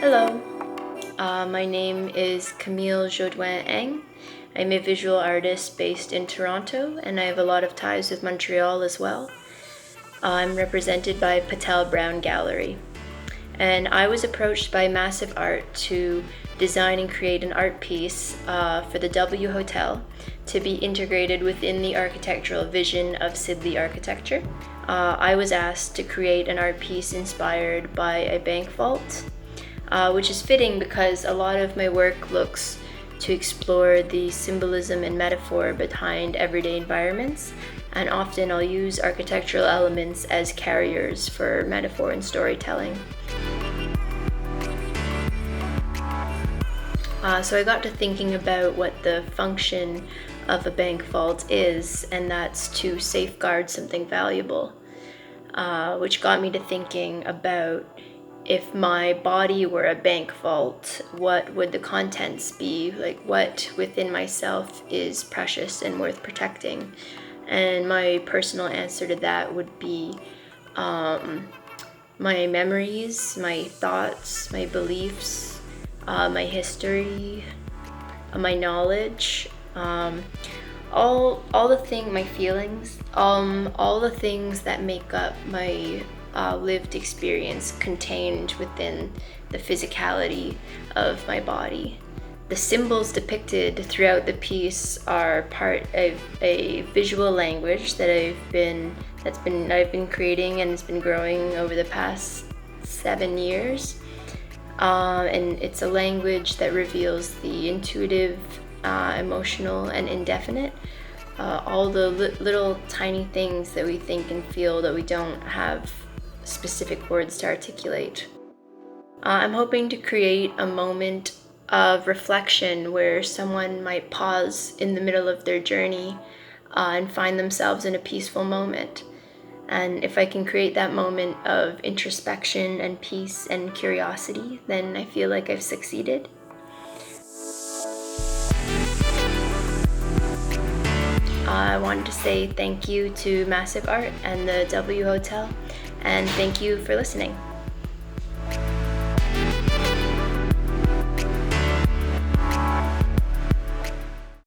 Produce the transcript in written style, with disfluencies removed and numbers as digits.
Hello, my name is Camille Jodoin-Eng. I'm a visual artist based in Toronto, and I have a lot of ties with Montreal as well. I'm represented by Patel Brown Gallery. And I was approached by MASSIVart to design and create an art piece for the W Hotel to be integrated within the architectural vision of Sid Lee Architecture. I was asked to create an art piece inspired by a bank vault, which is fitting because a lot of my work looks to explore the symbolism and metaphor behind everyday environments, and often I'll use architectural elements as carriers for metaphor and storytelling. So I got to thinking about what the function of a bank vault is, and that's to safeguard something valuable, which got me to thinking about if my body were a bank vault, what would the contents be? Like, what within myself is precious and worth protecting? And my personal answer to that would be my memories, my thoughts, my beliefs, my history, my knowledge, all my feelings, all the things that make up my lived experience contained within the physicality of my body. The symbols depicted throughout the piece are part of a visual language that I've been creating, and it's been growing over the past 7 years. And it's a language that reveals the intuitive, emotional, and indefinite. All the little tiny things that we think and feel that we don't have specific words to articulate. I'm hoping to create a moment of reflection where someone might pause in the middle of their journey and find themselves in a peaceful moment. And if I can create that moment of introspection and peace and curiosity, then I feel like I've succeeded. I wanted to say thank you to MASSIVart and the W Hotel, and thank you for listening.